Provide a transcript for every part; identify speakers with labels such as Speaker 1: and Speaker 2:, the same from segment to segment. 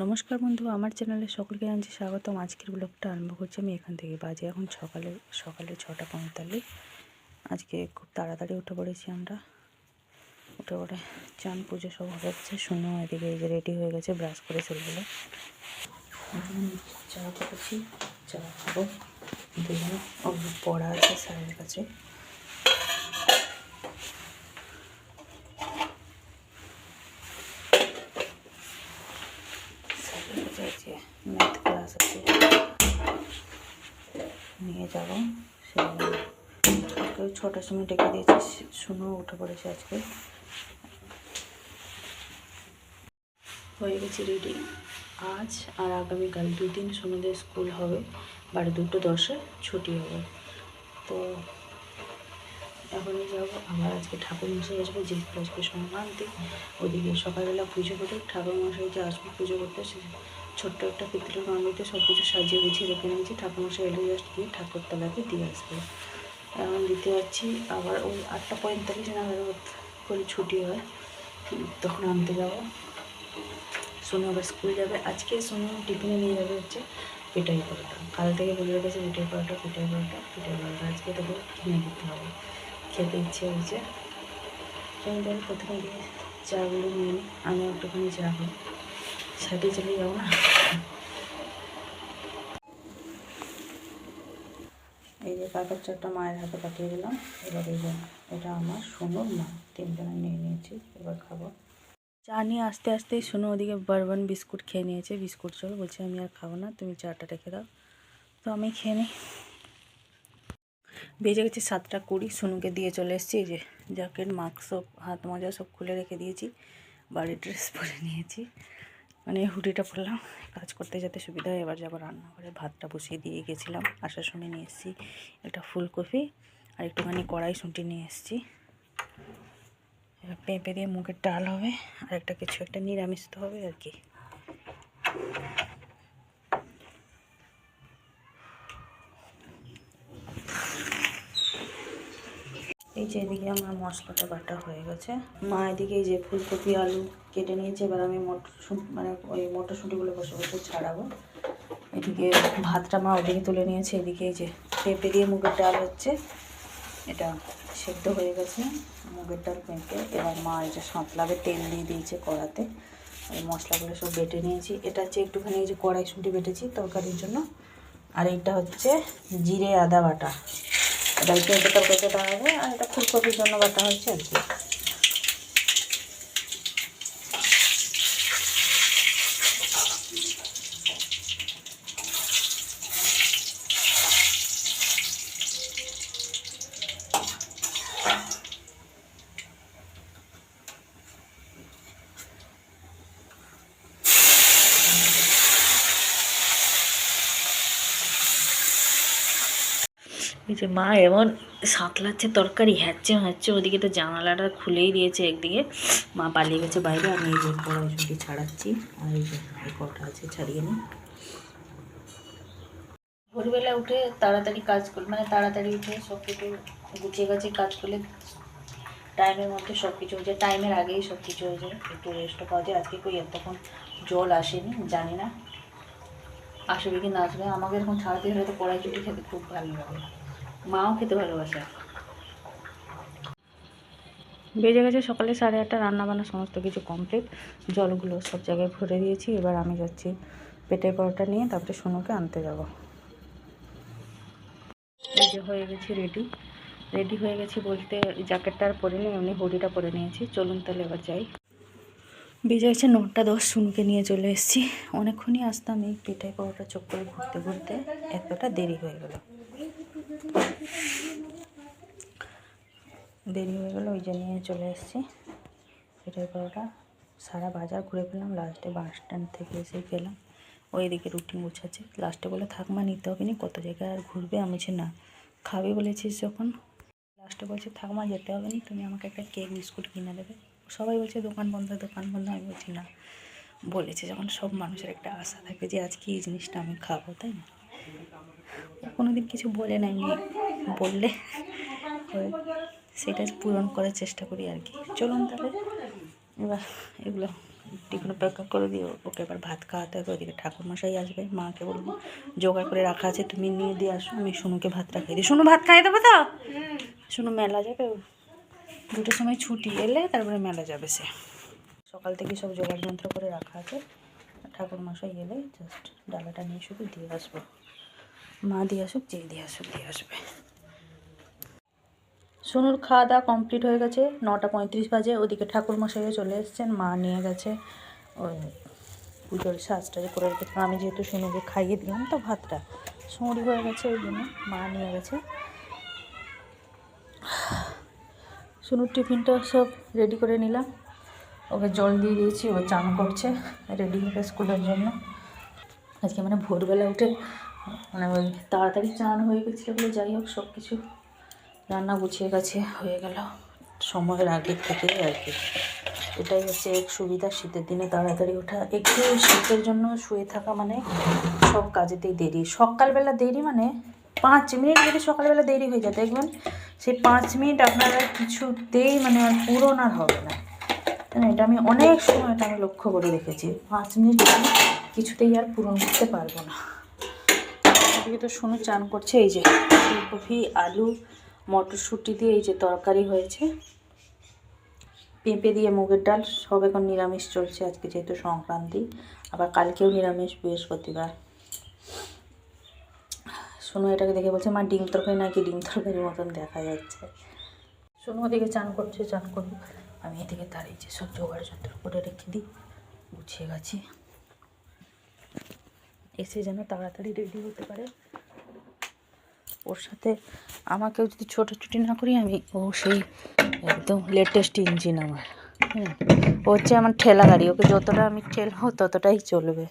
Speaker 1: নমস্কার বন্ধু, আমার চ্যানেলে সকলকে জানাচ্ছি স্বাগতম। আজকের ব্লগটা আরম্ভ করছি আমি এখান থেকে। বাজে এখন সকালে 6:45। আজকে খুব তাড়াতাড়ি উঠে পড়েছি আমরা। উঠে পড়ে চান পুজো সব হয়ে গেছে। শুনো এদিকে এই যে রেডি হয়ে গেছে, ব্রাশ করে চলগুলো চা করেছি, চা খাবো। দুজনে পড়া আছে স্যারের কাছে। ম্যাথ ক্লাস আছে, নিয়ে যাবো। সেই 6টার সময় ডেকে দিয়েছি, শুনো উঠে পড়েছে। আজকে হয়ে গেছি রেডি। আজ আর আগামীকাল 2 দিন সোনাদের স্কুল হবে, 2:10 ছুটি হবে। তো এখনই যাবো। আবার আজকে ঠাকুরমশাই আসবে, যেহেতু আজকে সংক্রান্তি। ওদিকে সকালবেলা পুজো করে ঠাকুরমশাই যে আসবে পুজো করতে, সে ছোট্ট একটা পিতলের গামলিতে সব কিছু সাজিয়ে গুছিয়ে রেখে নিয়েছি। ঠাকুরমশাই এলে জাস্ট গিয়ে ঠাকুরতলাকে দিয়ে আসবে। এখন দিতে যাচ্ছি। আবার ওই 8:45 নাগাদ করে ছুটি হয়, তখন আনতে যাবো। সোনু আবার স্কুল যাবে। আজকে সোনু টিফিনে নিয়ে যাবে হচ্ছে পেটাই পরোটা। কাল থেকে বলে রেখেছে পেটাই পরোটা। আজকে তোকে কিনে দিতে হবে, খেতে ইচ্ছে হয়েছে। তাহলে প্রথমে গিয়ে চাগুলো নিয়ে নিই। আমি একটুখানি চা খাবো, সাইডে চলে যাবো না। এই যে কাপড় চারটা মায়ের হাতে পাঠিয়ে দিলাম। এবার এই যে এটা আমার সোনুর মা, 3 জনে নিয়ে নিয়েছি। এবার খাবো। চা নিয়ে আস্তে আস্তেই শুনো ওদিকে বারবান বিস্কুট খেয়ে নিয়েছে। বিস্কুট চলো বলছে আমি আর খাবো না, তুমি চাটা রেখে দাও। তো আমি খেয়ে নিই। বেজে গেছে 7:20। শুনুকে দিয়ে চলে এসেছি। এই যে জ্যাকেট, মাস্ক সব, হাত মোজা সব খুলে রেখে দিয়েছি। বাড়ির ড্রেস পরে নিয়েছি, মানে হুডিটা পরলাম কাজ করতে যাতে সুবিধা হয়। এবার যাবো রান্নাঘরে। ভাতটা বসিয়ে দিয়ে গেছিলাম, আসার সময় নিয়ে এসেছি একটা ফুলকপি আর একটুখানি কড়াইশুঁটি নিয়ে এসেছি। এবার পেঁপে দিয়ে মুগের ডাল হবে, আর একটা কিছু একটা নিরামিষ তো হবে আর কি। এই যে এদিকে আমার মশলাটা বাটা হয়ে গেছে। মা এদিকে এই যে ফুলকপি আলু কেটে নিয়েছে। এবার আমি ওই মটরশুঁটিগুলো বসে বসে ছাড়াবো। এদিকে ভাতটা মা ওদিকে তুলে নিয়েছে। এদিকে এই যে পেঁপে দিয়ে মুগের ডাল হচ্ছে, এটা সেদ্ধ হয়ে গেছে। মুগের ডাল পেঁপে। এবার মা এই যে সাঁতলাবে, তেল দিয়ে দিয়েছে কড়াতে। ওই মশলাগুলো সব বেটে নিয়েছি। এটা হচ্ছে একটুখানি এই যে কড়াইশুঁটি বেটেছি তরকারির জন্য। আর এইটা হচ্ছে জিরে আদা বাটা, এটা পেঁপে তরকারিতে দেওয়া হবে। আর এটা ফুলকপির জন্য বাটা হয়েছে আর কি। এই যে মা এমন সাঁতলাচ্ছে, তরকারি হ্যাচ্ছে। ওদিকে তো জানালাটা খুলেই দিয়েছে একদিকে। মা পালিয়ে গেছে বাইরে। আমি এই যে কড়াইশুঁটি ছাড়াচ্ছি। আর এই যে কটা আছে ছাড়িয়ে নিই। ভোরবেলা উঠে তাড়াতাড়ি কাজ করলে, মানে তাড়াতাড়ি উঠে সব কিছু গুছিয়ে গাছিয়ে কাজ করলে টাইমের মধ্যে সব কিছু হয়ে যায়। টাইমের আগেই সব কিছু হয়ে যায়, একটু রেস্টও পাওয়া যায়। আজকে কই এতক্ষণ জল আসেনি, জানি না আসবে কি না আসবে। আমাকে এরকম ছাড়াতে হলে তো কড়াইশুঁটি খেতে খুব ভালো লাগে, মাও খেতে ভালোবাসে। বেজে গেছে সকালে 8:30। রান্নাবান্না সমস্ত কিছু কমপ্লিট। জলগুলো সব জায়গায় ভরে দিয়েছি। এবার আমি যাচ্ছি পেটে পরোটা নিয়ে, তারপরে সোনুকে আনতে যাব। এই যে হয়ে গেছি রেডি হয়ে গেছি বলতে জ্যাকেটটা আর পরে নিই, এমনি হুডিটা পরে নিয়েছি। চলুন তাহলে এবার যাই। বেজে গেছে 9:10। সোনুকে নিয়ে চলে এসেছি। অনেকক্ষণই আসতাম, এই পেটে পরোটা চোখ করে ঘুরতে ঘুরতে এতটা দেরি হয়ে গেল। ওই যে নিয়ে চলে এসেছি পেটের পরোটা। সারা বাজার ঘুরে ফেললাম, লাস্টে বাস স্ট্যান্ড থেকে এসে গেলাম। ওইদিকে রুটি মুছাচ্ছে। লাস্টে বলে থাকমা নিতে হবে না, কত জায়গায় আর ঘুরবে। আমি বলছি না, খাবে বলেছিস যখন। লাস্টে বলছে থাকমা যেতে হবে না, তুমি আমাকে একটা কেক বিস্কুট কিনে দেবে। সবাই বলছে দোকান বন্ধ। আমি বলছি না, বলেছে যখন সব মানুষের একটা আশা থাকে যে আজকে এই জিনিসটা আমি খাবো, তাই না? কোনো দিন কিছু বলে নাই, বললে সেটা পূরণ করার চেষ্টা করি আর কি। চলুন তাহলে এবার এগুলো টিফিনে প্যাক করে দিও, ওকে এবার ভাত খাওয়াতে হবে। ওদিকে ঠাকুরমশাই আসবে, মাকে বলবো জোগাড় করে রাখা আছে, তুমি নিয়ে দিয়ে আসো, আমি সোনুকে ভাত রাখিয়ে দিই। সোনু ভাত খাইয়ে দেবো তো? সোনু মেলা যাবে, 2টোর সময় ছুটি, এলে তারপরে মেলা যাবে। সে সকাল থেকে সব জোগাড় যন্ত্র করে রাখা আছে, ঠাকুরমশাই এলে জাস্ট ডালাটা নিয়ে শুধু দিয়ে আসবো। মা দিয়ে আসুক, যেই দিয়ে আসুক, দিয়ে আসবে। সোনুর খাওয়া দাওয়া কমপ্লিট হয়ে গেছে, 9টা 35 বাজে। ওদিকে ঠাকুরমশাইও চলে এসেছেন, মা নিয়ে গেছে ওই পুজোর সাজটা যে করে রেখেছিলাম আমি, যেহেতু সোনুকে খাইয়ে দিলাম তো ভাতটা, সোঁড়ি হয়ে গেছে, ওই জন্য মা নিয়ে গেছে। সোনুর টিফিনটা সব রেডি করে নিলাম, ওকে জল দিয়ে দিয়েছি, ও চান করছে রেডি হবে স্কুলের জন্য। আজকে মানে ভোরবেলা উঠে মানে ওই তাড়াতাড়ি চান হয়ে গেছিলো বলে, যাই হোক সব কিছু রান্না গুছিয়ে গেছে, হয়ে গেল সময়ের আগের থেকে আর কি। এটাই হচ্ছে এক সুবিধা, শীতের দিনে তাড়াতাড়ি ওঠা। একটু শীতের জন্য শুয়ে থাকা মানে সব কাজেতেই দেরি, সকালবেলা দেরি মানে 5 মিনিট যদি সকালবেলা দেরি হয়ে যায়, দেখবেন সেই 5 মিনিট আপনারা কিছুতেই মানে আর পূরণ আর হবে না। এটা আমি অনেক সময় এটা আমি লক্ষ্য করে রেখেছি, 5 মিনিট কিছুতেই আর পূরণ করতে পারবো না। এদিকে তো সোনু চান করছে, এই যে ফুলকপি আলু মটরশুঁটি দিয়ে এই যে তরকারি হয়েছে, পেঁপে দিয়ে মুগের ডাল, সব এখন নিরামিষ চলছে আজকে যেহেতু সংক্রান্তি, আবার কালকেও নিরামিষ, বৃহস্পতিবার। সোনু এটাকে দেখে বলছে মা ডিম তরকারি নাকি, ডিম তরকারির মতন দেখা যাচ্ছে। সোনু ওদিকে চান করছে, চান করুক, আমি এদিকে তার এই যে সব জোগাড় যন্ত্র করে রেখে দিই, গুছিয়ে গেছি, এসে যেন তাড়াতাড়ি রেডি হতে পারে। ওর সাথে আমাকেও যদি ছোটাছুটি না করি আমি, ও সেই একদম লেটেস্ট ইঞ্জিন আমার, হ্যাঁ ও হচ্ছে আমার ঠেলা গাড়ি, ওকে যতটা আমি ঠেলবো ততটাই চলবে।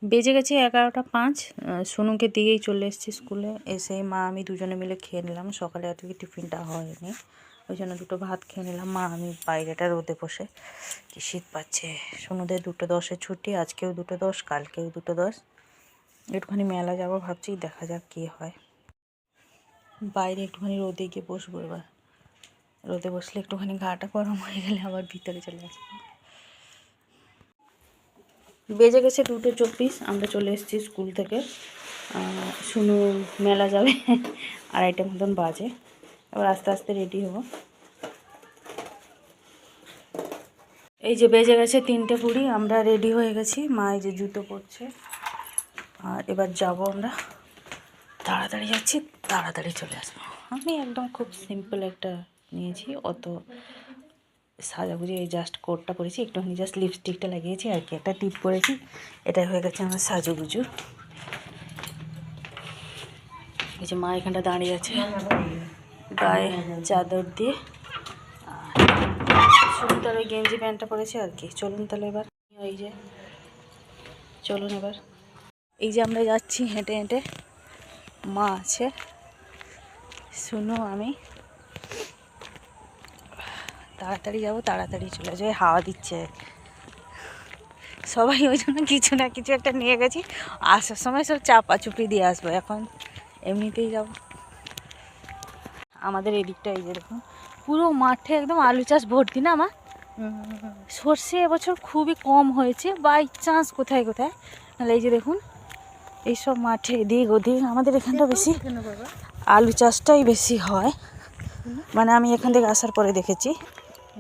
Speaker 1: বেজে গেছে 11টা 5, সোনুকে দিয়েই চলে এসেছি স্কুলে। এসে মা আমি দুজনে মিলে খেয়ে নিলাম, সকালে আর কি টিফিনটা হয়নি, ওই জন্য 2টো ভাত খেয়ে নিলাম। মা আমি বাইরেটা রোদে বসে, কি শীত পাচ্ছে। সোনুদের 2:10 ছুটি, আজকেও 2:10, কালকেও 2:10। একটুখানি মেলা যাবো ভাবছি, দেখা যাক কী হয়। বাইরে একটুখানি রোদে গিয়ে বসবো, এবার রোদে বসলে একটুখানি গাটা গরম হয়ে গেলে আবার ভিতরে চলে আসবো। বেজে গেছে 2:24, আমরা চলে এসেছি স্কুল থেকে। সোনু মেলা যাবে 2:30 মতন বাজে, এবার আস্তে আস্তে রেডি হবো। এই যে বেজে গেছে 3:20, আমরা রেডি হয়ে গেছি, মা এই যে জুতো পরছে, আর এবার যাব আমরা। তাড়াতাড়ি যাচ্ছি, তাড়াতাড়ি চলে আসবো। আমি একদম খুব সিম্পল একটা নিয়েছি, অত সাজাগুজি, এই জাস্ট কোটটা পরেছি, একটুখানি জাস্ট লিপস্টিকটা লাগিয়েছি আর কি, একটা টিপ পরেছি, এটাই হয়ে গেছে আমার সাজুগুজু। এই যে মা এখানটা দাঁড়িয়ে আছে গায়ে চাদর দিয়ে, শুধু তার ওই গেঞ্জি প্যান্টটা পরেছে আর কি। চলুন তাহলে এবার, এই যে চলুন এবার, এই যে আমরা যাচ্ছি হেঁটে হেঁটে, মা আছে, শুনো আমি, তাড়াতাড়ি যাবো, তাড়াতাড়ি চলে যাবে, হাওয়া দিচ্ছে সবাই, ওই জন্য কিছু না কিছু একটা নিয়ে গেছি, আসার সময় সব চাপা চুপি দিয়ে আসবো, এখন এমনিতেই যাব। আমাদের এদিকটা এই যে দেখুন, পুরো মাঠে একদম আলু চাষ ভর্তি না মা? সর্ষে এবছর খুবই কম হয়েছে, বাই চান্স কোথায় কোথায়, নাহলে এই যে দেখুন এইসব মাঠে এদিক ওদিক, আমাদের এখানটা বেশি আলু চাষটাই বেশি হয়, মানে আমি এখান থেকে আসার পরে দেখেছি।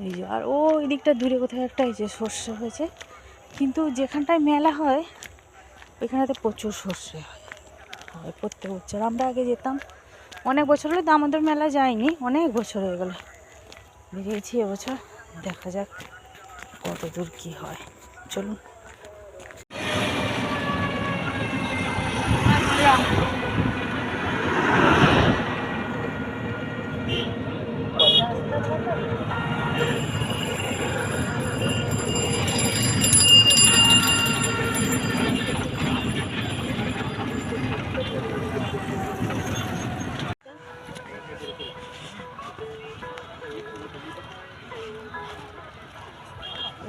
Speaker 1: এই যে আর ওই দিকটা দূরে কোথায় একটা এই যে সর্ষে হয়েছে, কিন্তু যেখানটায় মেলা হয় ওইখানেতে প্রচুর সর্ষে হয় প্রত্যেক বছর। আমরা আগে যেতাম, অনেক বছর হলে দামোদর মেলা যায়নি, অনেক বছর হয়ে গেল, বেরিয়েছি এবছর, দেখা যাক কত দূর কী হয়। চলুন।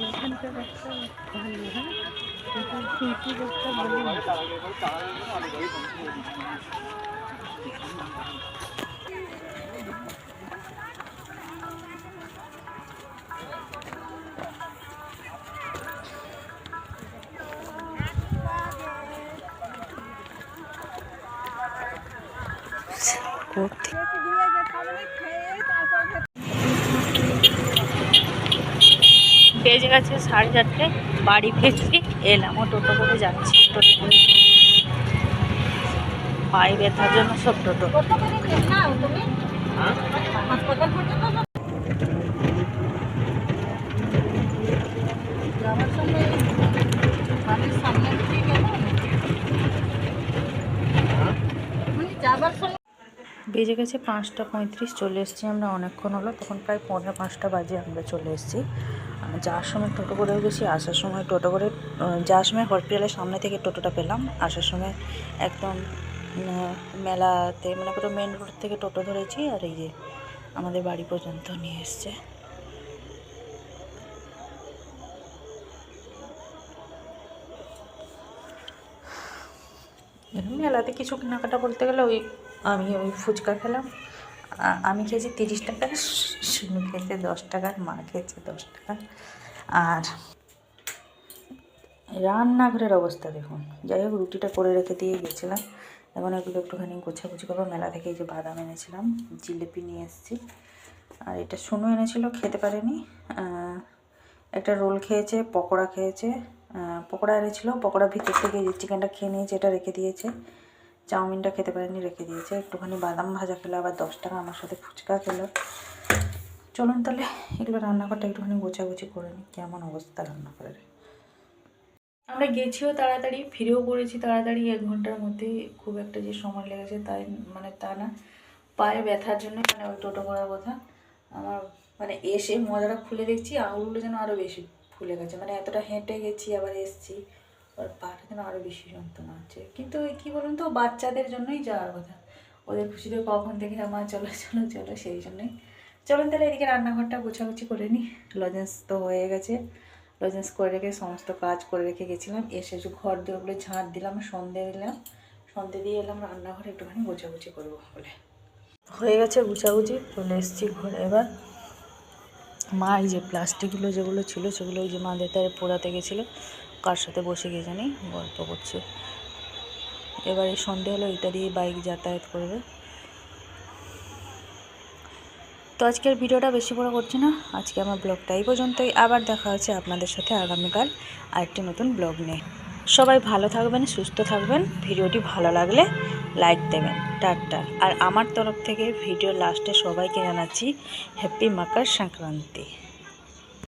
Speaker 1: এখানকার একটা ভালো, হ্যাঁ এটা সিটি একটা ভালো। উপর বেজে গেছে 4:30, বাড়ি ফিরছি, এলাম ও টোটো করে যাচ্ছি। টোটো করে পায়ে ব্যথার জন্য সব টোটো। বেজে গেছে 5:35, চলে এসেছি আমরা অনেকক্ষণ হলো, তখন প্রায় 4:45 বাজে আমরা চলে এসেছি। যাওয়ার সময় টোটো করেও গেছি, আসার সময় টোটো করে। যাওয়ার সময় হসপিটালের সামনে থেকে টোটোটা পেলাম, আসার সময় একদম মেলাতে মানে পুরো মেন রোড থেকে টোটো ধরেছি, আর এই যে আমাদের বাড়ি পর্যন্ত নিয়ে এসছে। মেলাতে কিছু কেনাকাটা বলতে গেলে আমি ফুচকা খেলাম, আমি খেয়েছি 30 টাকা, শুনু খেয়েছে 10 টাকা, মা খেয়েছে 10 টাকা। আর রান্নাঘরের অবস্থা দেখুন। যাই হোক, রুটিটা করে রেখে দিয়ে গেছিলাম, এখন এগুলো একটুখানি গোছাগুছি করবো। মেলা থেকে এই যে বাদাম এনেছিলাম, জিলিপি নিয়ে এসেছি, আর এটা শুনু এনেছিল, খেতে পারেনি। একটা রোল খেয়েছে, পকোড়া খেয়েছে, পকোড়া এনেছিল, পকোড়া ভিতর থেকে যে চিকেনটা খেয়ে নিয়েছে, এটা রেখে দিয়েছে। চাউমিনটা খেতে পারেনি, রেখে দিয়েছে। একটুখানি বাদাম ভাজা খেলো, আবার 10 টাকা আমার সাথে ফুচকা খেলো। চলুন তাহলে এগুলো রান্নাঘরটা একটুখানি গোছাগুছি করে নিই, কেমন অবস্থা রান্নাঘরের। আমরা গেছিও তাড়াতাড়ি, ফিরেও পড়েছি তাড়াতাড়ি, 1 ঘন্টার মধ্যে। খুব একটা যে সময় লেগেছে তাই মানে তা না, পায়ে ব্যথার জন্য মানে ওই টোটো করার কথা। আমার মানে এসে মজাটা খুলে দেখছি, আঙুলগুলো যেন আরও বেশি ফুলে গেছে, মানে এতটা হেঁটে গেছি আবার এসছি, আর পাটা যেন আরও বেশি যন্ত্রণা হচ্ছে। কিন্তু কী বলুন তো, বাচ্চাদের জন্যই যাওয়ার কথা, ওদের খুশিতে কখন থেকে আমার চলো চলো চলো, সেই জন্যই। চলুন তাহলে এদিকে রান্নাঘরটা গোছাগুছি করে নিই। লজেন্স তো হয়ে গেছে, লজেন্স করে রেখে সমস্ত কাজ করে রেখে গেছিলাম। এসে ঘর দোরগুলো ঝাঁট দিলাম, সন্ধে দিলাম, সন্ধে দিয়ে এলাম রান্নাঘরে একটুখানি গোছাগুছি করবো বলে। হয়ে গেছে গুছাগুছি, চলে এসেছি ঘরে। এবার মা এই যে প্লাস্টিকগুলো যেগুলো ছিল সেগুলো ওই যে মাদের তারে পোড়াতে গেছিলো, কার সাথে বসে গিয়ে জানি গল্প করছে। এবার এই সন্ধে হলো, এটা দিয়ে বাইক যাতায়াত করবে। তো আজকের ভিডিওটা বেশি বড় করছি না, আজকে আমার ব্লগটা এই পর্যন্তই। আবার দেখা হচ্ছে আপনাদের সাথে আগামীকাল আরেকটি নতুন ব্লগ নিয়ে। সবাই ভালো থাকবেন, সুস্থ থাকবেন। ভিডিওটি ভালো লাগলে লাইক দেবেন। টাটা। আর আমার তরফ থেকে ভিডিও লাস্টে সবাইকে জানাচ্ছি হ্যাপি মকর সংক্রান্তি।